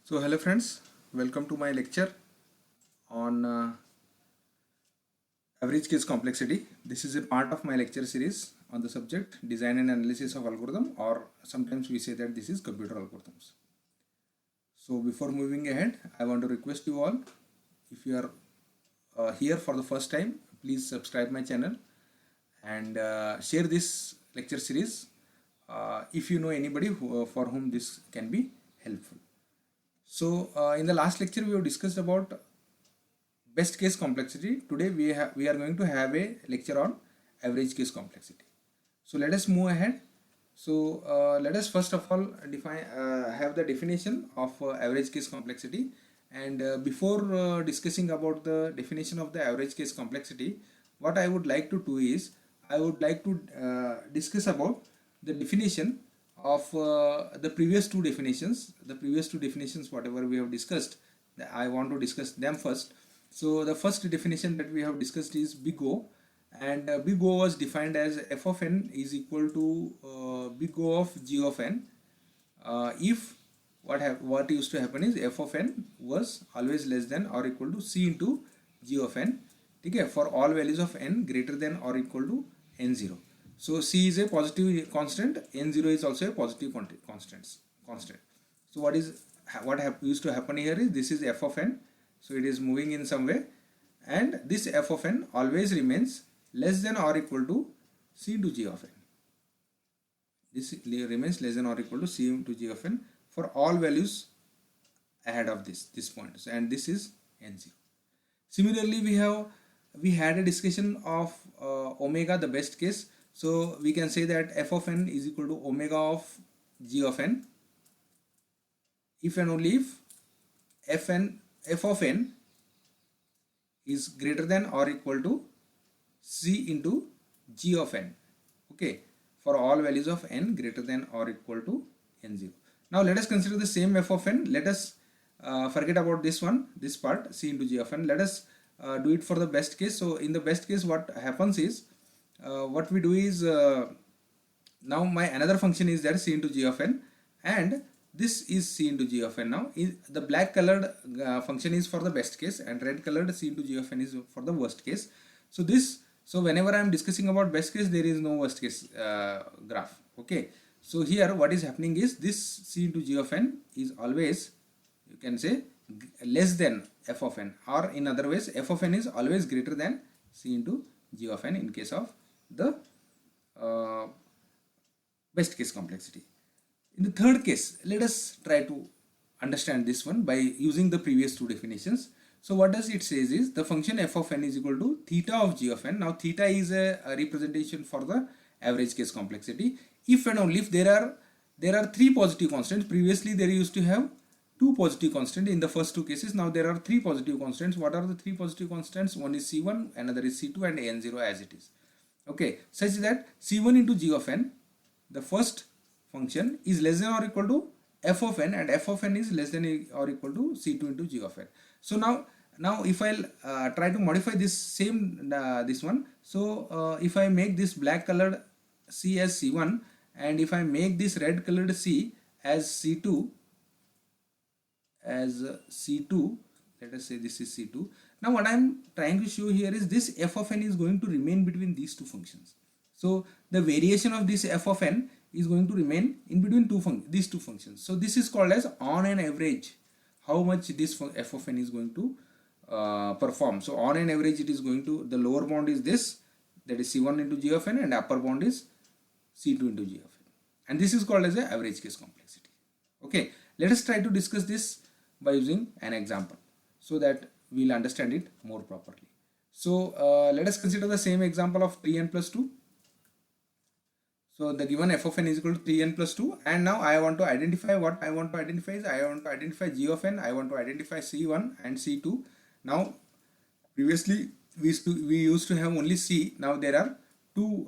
So hello friends, welcome to my lecture on average case complexity. This is a part of my lecture series on the subject design and analysis of algorithm, or sometimes we say that this is computer algorithms. So before moving ahead, I want to request you all, if you are here for the first time, please subscribe my channel and share this lecture series if you know anybody for whom this can be helpful. So in the last lecture we have discussed about best case complexity. Today we are going to have a lecture on average case complexity. So let us move ahead. So let us first of all define have the definition of average case complexity, and before discussing about the definition of the average case complexity, what I would like to do is I would like to discuss about the definition of the previous two definitions. The previous two definitions, whatever we have discussed, I want to discuss them first. So the first definition that we have discussed is big O, and big O was defined as f of n is equal to big O of g of n if what used to happen is f of n was always less than or equal to c into g of n, okay, for all values of n greater than or equal to n0. So c is a positive constant, n0 is also a positive constant. So what used to happen here is this is f of n, so it is moving in some way, and this f of n always remains less than or equal to c into g of n. This remains less than or equal to c into g of n for all values ahead of this point, and this is n0. Similarly, we had a discussion of omega, the best case. So we can say that f of n is equal to omega of g of n if and only if f of n is greater than or equal to c into g of n, okay, for all values of n greater than or equal to n0. Now let us consider the same f of n. Let us forget about this one, this part, c into g of n. Let us do it for the best case. So in the best case, what happens is what we do is now my another function is there, c into g of n, and this is c into g of n. Now the black colored function is for the best case, and red colored c into g of n is for the worst case. So whenever I am discussing about best case, there is no worst case graph, okay. So here what is happening is this c into g of n is always, you can say, less than f of n, or in other ways f of n is always greater than c into g of n in case of the best case complexity. In the third case, let us try to understand this one by using the previous two definitions. So what does it says is the function f of n is equal to theta of g of n. Now theta is a representation for the average case complexity if and only if there are three positive constants. Previously there used to have two positive constants in the first two cases. Now there are three positive constants. What are the three positive constants? One is c1, another is c2, and n0 as it is, okay, such that c1 into g of n, the first function, is less than or equal to f of n, and f of n is less than or equal to c2 into g of n. So now if I'll try to modify this same this one, so if I make this black colored c as c1, and if I make this red colored c as c2, let us say this is c2. Now what I am trying to show here is this f of n is going to remain between these two functions. So the variation of this f of n is going to remain in between these two functions. So this is called as on an average, how much this f of n is going to perform. So on an average it is going to, the lower bound is this, that is c1 into g of n, and upper bound is c2 into g of n, and this is called as the average case complexity, okay. Let us try to discuss this by using an example so that we will understand it more properly. So let us consider the same example of 3n plus 2. So the given f of n is equal to 3n plus 2, and now I want to identify what I want to identify is I want to identify g of n, I want to identify c1 and c2. Now previously we used to have only c. Now there are two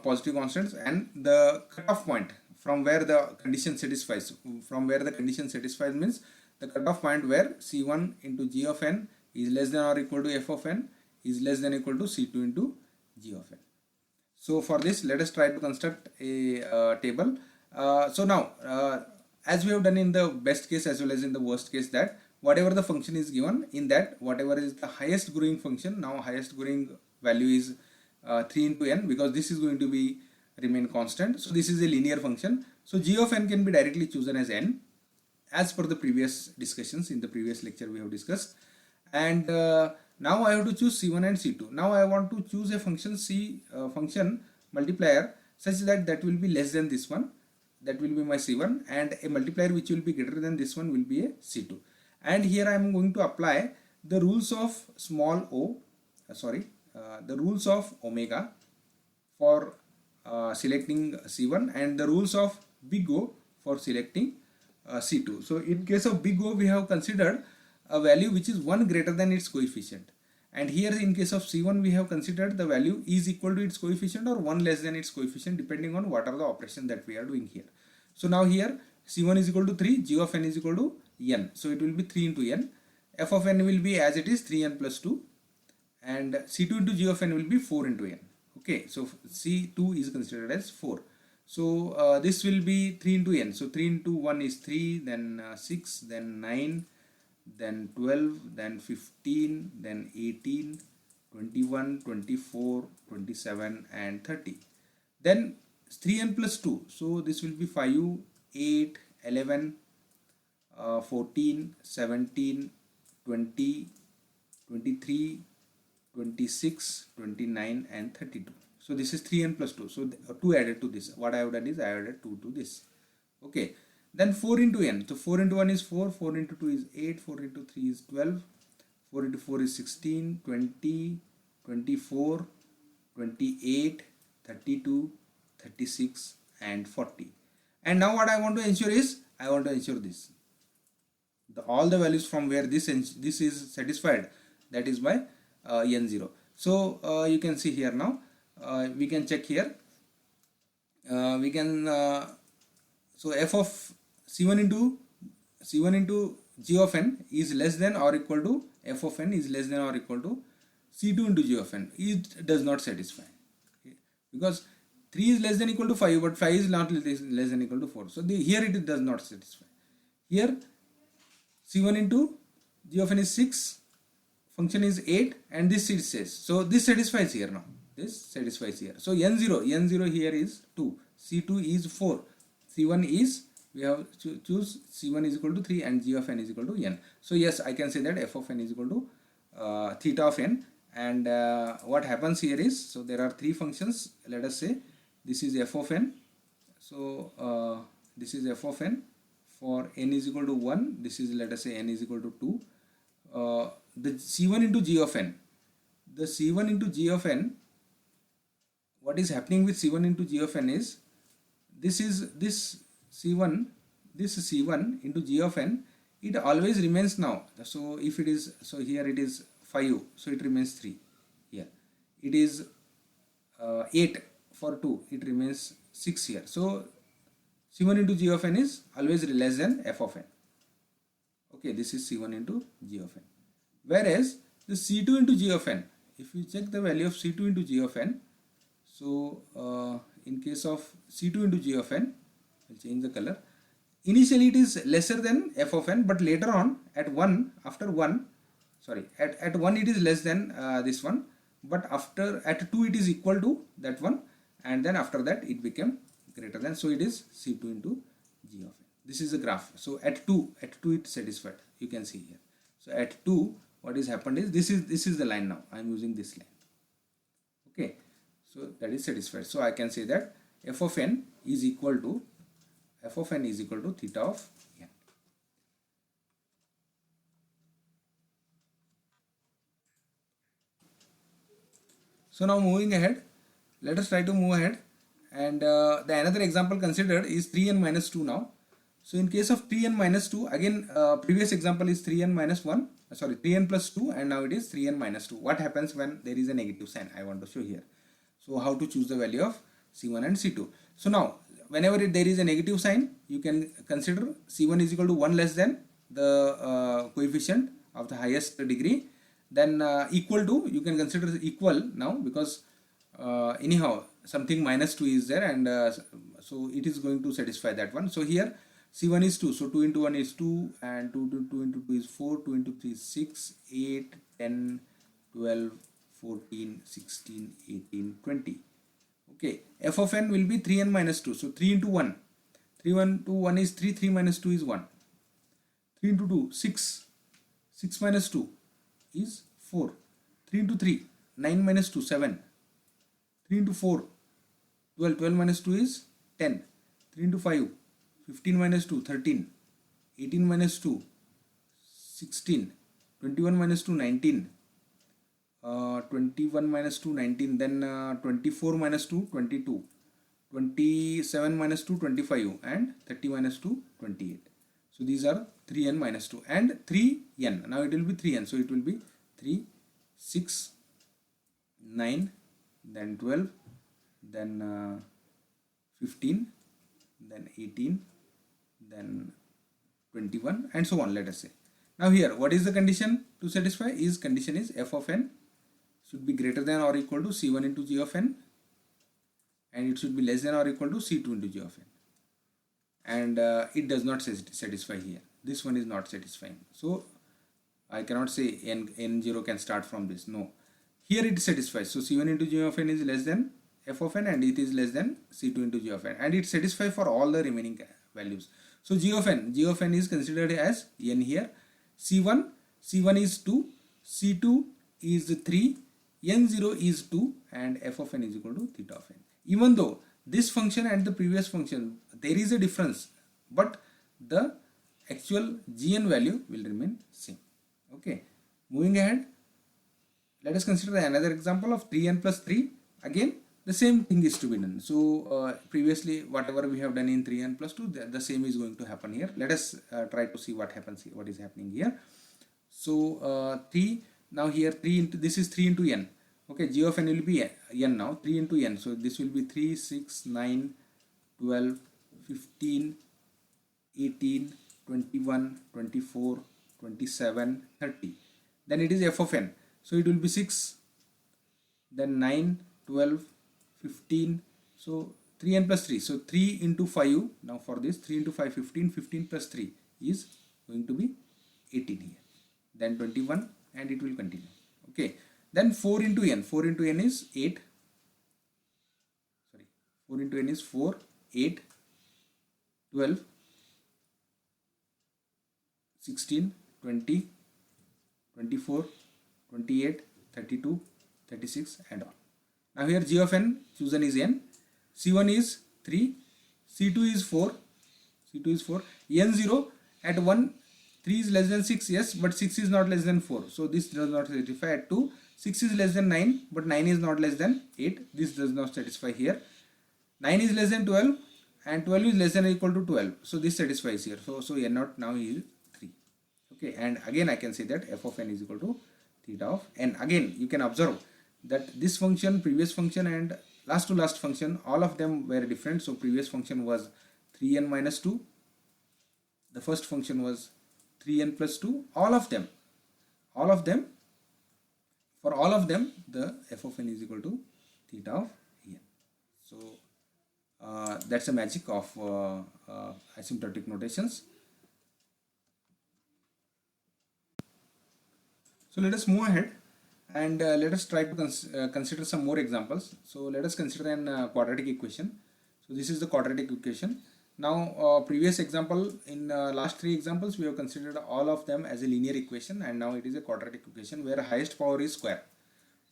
positive constants, and the cutoff point from where the condition satisfies, means the cutoff point where c1 into g of n is less than or equal to f of n is less than or equal to c2 into g of n. So for this, let us try to construct a table. So now as we have done in the best case as well as in the worst case, that whatever the function is given, in that whatever is the highest growing function, now highest growing value is 3 into n, because this is going to be remain constant. So this is a linear function. So g of n can be directly chosen as n, as per the previous discussions. In the previous lecture we have discussed. And now I have to choose c1 and c2. Now I want to choose a function function multiplier such that that will be less than this one, that will be my c1, and a multiplier which will be greater than this one will be a c2. And here I am going to apply the rules of small o, the rules of omega for selecting c1, and the rules of big O for selecting c2. So in case of big O, we have considered a value which is 1 greater than its coefficient, and here in case of c1 we have considered the value is equal to its coefficient or 1 less than its coefficient, depending on what are the operations that we are doing here. So now here c1 is equal to 3, g of n is equal to n, so it will be 3 into n. F of n will be as it is 3n plus 2, and c2 into g of n will be 4 into n. Okay, so c2 is considered as 4. So this will be 3 into n. So 3 into 1 is 3, then 6, then 9, then 12, then 15, then 18, 21, 24, 27 and 30. Then 3n plus 2. So this will be 5, 8, 11, 14, 17, 20, 23, 26, 29 and 32. So this is 3n plus 2. So 2 added to this. What I have done is I added 2 to this. Okay. Then 4 into n. So 4 into 1 is 4, 4 into 2 is 8, 4 into 3 is 12, 4 into 4 is 16, 20, 24, 28, 32, 36 and 40. And now what I want to ensure is, I want to ensure this. All the values from where this is satisfied, that is by n0. So you can see here now, we can check here. We can so f of c1 into g of n is less than or equal to f of n is less than or equal to c2 into g of n. It does not satisfy, okay, because 3 is less than equal to 5, but 5 is not less than equal to 4. So here it does not satisfy. Here c1 into g of n is 6, function is 8, and this it says. So this satisfies here now. This satisfies here. So n0 here is 2, c2 is 4, c1 is, we have to choose c1 is equal to 3 and g of n is equal to n. So yes, I can say that f of n is equal to theta of n. And what happens here is, so there are three functions. Let us say this is f of n. So this is f of n for n is equal to 1. This is, let us say, n is equal to 2. The c1 into g of n. The c1 into g of n, what is happening with c1 into g of n is, this c1 into g of n, it always remains now. So if it is, so here it is 5, so it remains 3. Here it is 8 for 2, it remains 6 here. So c1 into g of n is always less than f of n. Okay, this is c1 into g of n. Whereas the c2 into g of n, if you check the value of c2 into g of n, so in case of c2 into g of n, I'll change the color. Initially it is lesser than f of n, but later on at 1, after 1, sorry, at 1 it is less than this one, but after at 2 it is equal to that one, and then after that it became greater than, so it is c2 into g of n. This is the graph. So at 2 it satisfied, you can see here. So at 2 what is happened is, this is the line now, I am using this line. Okay, so that is satisfied. So I can say that f of n is equal to theta of n. So now moving ahead, let us try to move ahead, and the another example considered is 3n minus 2 now. So in case of 3n minus 2, again previous example is 3n minus 1, sorry, 3n plus 2, and now it is 3n minus 2. What happens when there is a negative sign? I want to show here. So how to choose the value of c1 and c2. So now whenever there is a negative sign, you can consider c1 is equal to 1 less than the coefficient of the highest degree. Then equal to, you can consider equal now, because anyhow something minus 2 is there, and so it is going to satisfy that one. So here C1 is 2, so 2 into 1 is 2, and 2 into 2 is 4, 2 into 3 is 6, 8, 10, 12, 14, 16, 18, 20. Okay, f of n will be 3n minus 2, so 3 into 1, 3 into 1 is 3, 3 minus 2 is 1, 3 into 2, 6, 6 minus 2 is 4, 3 into 3, 9 minus 2, 7, 3 into 4, 12, 12 minus 2 is 10, 3 into 5, 15 minus 2, 13, 18 minus 2, 16, 21 minus 2, 19, 21 minus 2, 19, then 24 minus 2, 22, 27 minus 2, 25, and 30 minus 2, 28. So these are 3n minus 2 and 3n. Now it will be 3n. So it will be 3, 6, 9, then 12, then 15, then 18, then 21, and so on, let us say. Now here, what is the condition to satisfy? Condition is f of n should be greater than or equal to c1 into g of n, and it should be less than or equal to c2 into g of n. And it does not satisfy here. This one is not satisfying. So I cannot say n0 can start from this. No. Here it satisfies. So c1 into g of n is less than f of n, and it is less than c2 into g of n. And it satisfies for all the remaining values. So g of n is considered as n here. c1 is 2, c2 is 3, n0 is 2, and f of n is equal to theta of n. Even though this function and the previous function, there is a difference, but the actual gn value will remain same. Okay, moving ahead, let us consider another example of 3n plus 3. Again, the same thing is to be done. So previously whatever we have done in 3n plus 2, the same is going to happen here. Let us try to see what happens here, what is happening here. So 3, now here 3 into, this is 3 into n. Okay, g of n will be n now, 3 into n. So this will be 3, 6, 9, 12, 15, 18, 21, 24, 27, 30. Then it is f of n. So it will be 6, then 9, 12, 15. So 3n plus 3. So 3 into 5. Now for this 3 into 5, 15. 15 plus 3 is going to be 18 here. Then 21, and it will continue. Okay. Then 4 into n. 4 into n is 8. Sorry. 4 into n is 4, 8, 12, 16, 20, 24, 28, 32, 36, and all. Now here g of n chosen is n. C1 is 3. C2 is 4. C2 is 4. n0 at 1. 3 is less than 6, yes, but 6 is not less than 4. So this does not satisfy. At 2, 6 is less than 9, but 9 is not less than 8. This does not satisfy here. 9 is less than 12, and 12 is less than or equal to 12. So this satisfies here. So n0 now is 3. Okay, and again I can say that f of n is equal to theta of n. Again, you can observe that this function, previous function, and last to last function, all of them were different. So previous function was 3n minus 2. The first function was 3n plus 2. All of them, for all of them, the f of n is equal to theta of n. So that's the magic of asymptotic notations. So let us move ahead, and let us try to consider some more examples. So let us consider an quadratic equation. So this is the quadratic equation. Now previous example, in last 3 examples, we have considered all of them as a linear equation, and now it is a quadratic equation where highest power is square.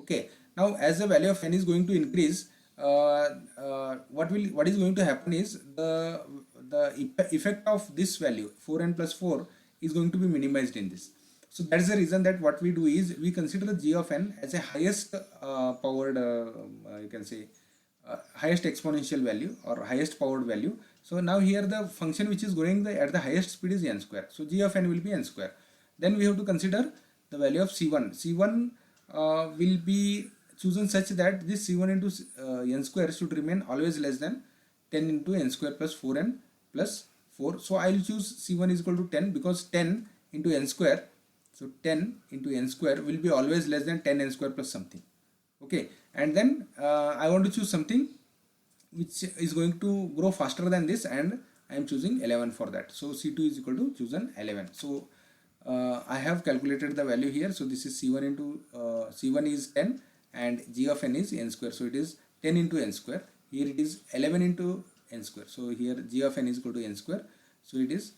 Okay, now as the value of n is going to increase, what is going to happen is the effect of this value 4n plus 4 is going to be minimized in this. So that is the reason that what we do is we consider the g of n as a highest powered, you can say highest exponential value or highest powered value. So now here the function which is going at the highest speed is n square. So g of n will be n square. Then we have to consider the value of c1. C1 will be chosen such that this c1 into n square should remain always less than 10 into n square plus 4n plus 4. So I will choose c1 is equal to 10 because 10 into n square. So 10 into n square will be always less than 10 n square plus something. Okay, and then I want to choose something which is going to grow faster than this, and I am choosing 11 for that. So C2 is equal to chosen 11. So I have calculated the value here. So this is C1 into C1 is 10 and g of n is n square. So it is 10 into n square. Here it is 11 into n square. So here g of n is equal to n square. So it is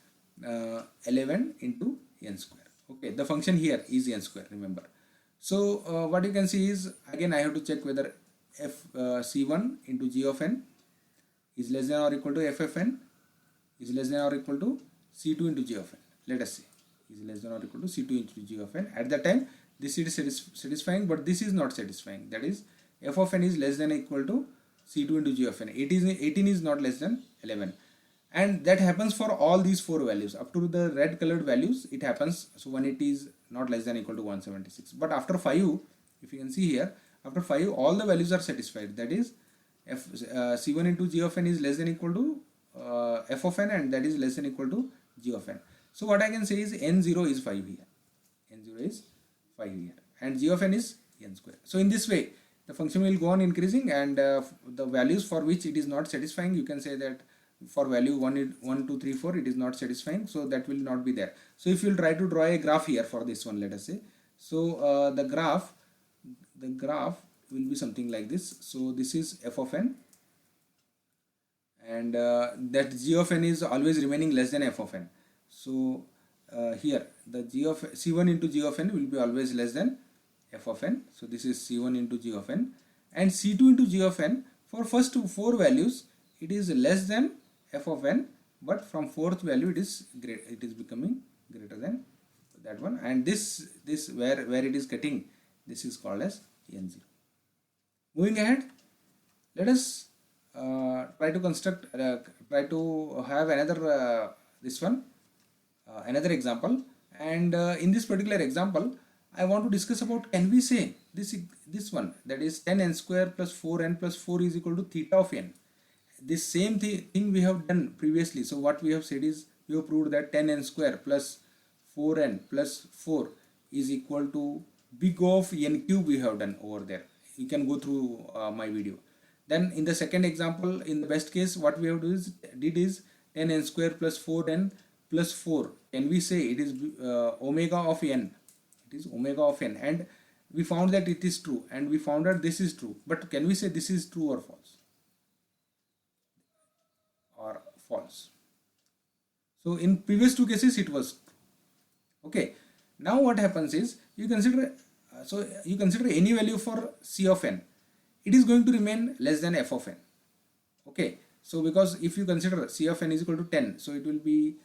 11 into n square. Okay, the function here is n square, remember. So what you can see is, again I have to check whether c1 into g of n is less than or equal to f of n is less than or equal to c2 into g of n. Let us see, is less than or equal to c2 into g of n. At that time this is satisfying, but this is not satisfying. That is, f of n is less than or equal to c2 into g of n. 18 is not less than 11. And that happens for all these four values. Up to the red colored values it happens. So 180 is not less than or equal to 176. But after 5, if you can see here, after 5 all the values are satisfied. That is, c1 into g of n is less than or equal to f of n, and that is less than or equal to g of n. So what I can say is n0 is 5 here. n0 is 5 here. And g of n is n square. So in this way the function will go on increasing, and the values for which it is not satisfying, you can say that for value 1, 2, 3, 4 it is not satisfying, so that will not be there. So if you will try to draw a graph here for this one, let us say, so the graph will be something like this. So this is f of n, and that g of n is always remaining less than f of n. So here the g of c1 into g of n will be always less than f of n. So this is c1 into g of n, and c2 into g of n, for first 4 values it is less than f of n, but from 4th value it is becoming greater than that one, and this where it is getting, this is called as n0. Moving ahead, let us try to have another another example, and in this particular example I want to discuss about, can we say this one, that is 10n square plus 4n plus 4 is equal to theta of n. This same thing we have done previously. So what we have said is, we have proved that 10n square plus 4n plus 4 is equal to big of n cube we have done over there. You can go through my video. Then in the second example, in the best case, what we have did is 10n square plus 4n plus 4. Can we say it is omega of n? It is omega of n, and we found that it is true, and we found that this is true. But can we say this is true or false? Or false. So in previous 2 cases it was true. Okay. Now what happens is, you consider any value for c of n, it is going to remain less than f of n. Okay. So because if you consider c of n is equal to 10, so it will be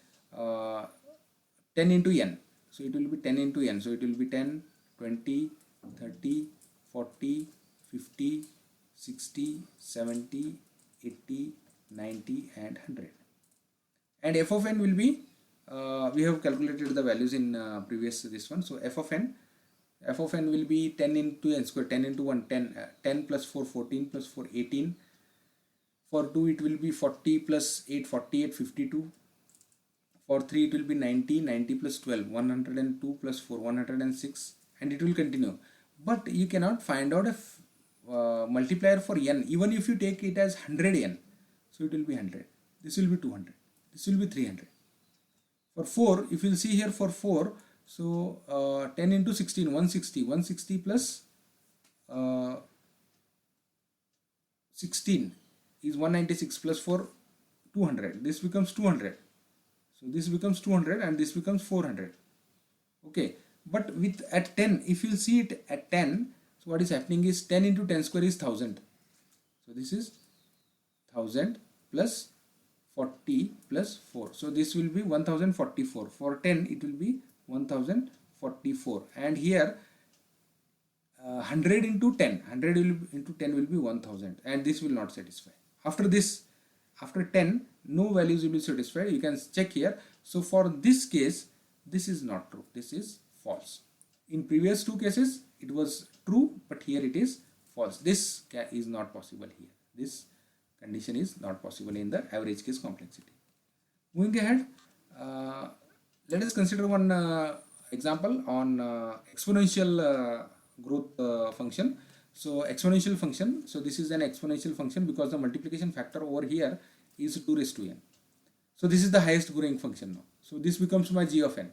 10 into n. So it will be 10 into n. So it will be 10, 20, 30, 40, 50, 60, 70, 80, 90 and 100. And f of n will be, we have calculated the values in previous this one. So f of n will be 10 into n square, 10 into 1, 10 plus 4, 14 plus 4, 18. For 2 it will be 40 plus 8, 48, 52. For 3 it will be 90, 90 plus 12, 102 plus 4, 106, and it will continue. But you cannot find out a multiplier for n, even if you take it as 100n. So it will be 100, this will be 200, this will be 300. For 4, if you will see here for 4, so 10 into 16, 160, 160 plus 16 is 196 plus 4, 200, this becomes 200. So this becomes 200 and this becomes 400. Okay, but with at 10, if you see it at 10, so what is happening is 10 into 10 square is 1000. So this is 1000 plus 40 plus 4. So this will be 1044. For 10 it will be 1044. And here 100 into 10, 100 into 10 will be 1000, and this will not satisfy. After this, after 10, no values will be satisfied. You can check here. So for this case, this is not true. This is false. In previous 2 cases, it was true, but here it is false. This is not possible here. This condition is not possible in the average case complexity. Moving ahead, let us consider one example on exponential growth function. So exponential function, so this is an exponential function because the multiplication factor over here is 2 raised to n. So this is the highest growing function now. So this becomes my g of n,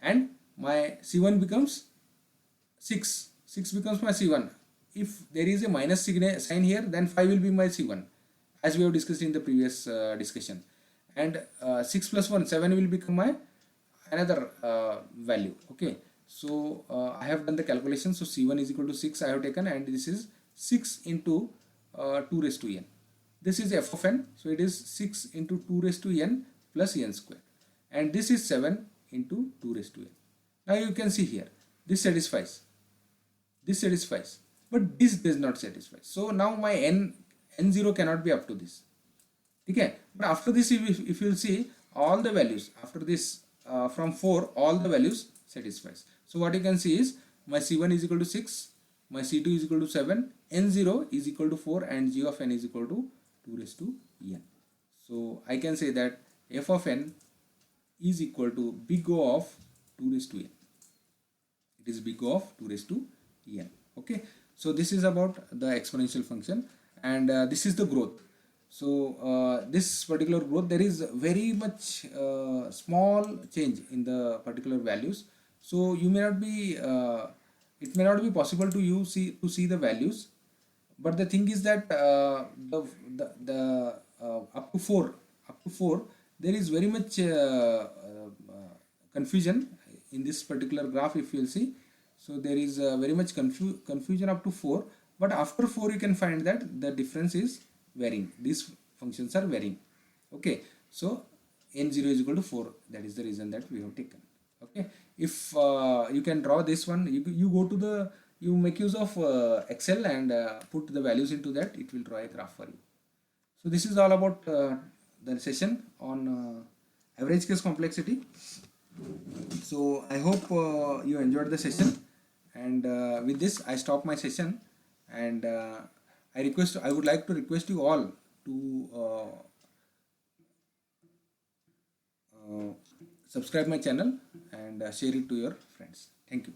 and my c1 becomes 6. 6 becomes my c1. If there is a minus sign here, then 5 will be my c1, as we have discussed in the previous discussion. And 6 plus 1, 7 will become my another value. Okay, so I have done the calculation. So c1 is equal to 6 I have taken, and this is 6 into 2 raised to n. This is f of n, so it is 6 into 2 raised to n plus n square, and this is 7 into 2 raised to n. Now you can see here, this satisfies, but this does not satisfy. So now my n0 cannot be up to this. Okay, but after this, if you will see all the values after this, from 4 all the values satisfies. So what you can see is my c1 is equal to 6, my c2 is equal to 7, n0 is equal to 4, and g of n is equal to 2 raised to n. So I can say that f of n is equal to big O of 2 raised to n. It is big O of 2 raised to n. Okay, so this is about the exponential function, and this is the growth. So this particular growth, there is very much small change in the particular values. So you may not be, it may not be possible to see the values, but the thing is that up to 4, there is very much confusion in this particular graph, if you will see. So there is very much confusion up to 4, but after 4 you can find that the difference is varying. These functions are varying. Okay, so n0 is equal to 4. That is the reason that we have taken. Okay, if you can draw this one, you go to the, you make use of Excel and put the values into that, it will draw a graph for you. So this is all about the session on average case complexity. So I hope you enjoyed the session, and with this I stop my session, and I would like to request you all to subscribe my channel and share it to your friends. Thank you.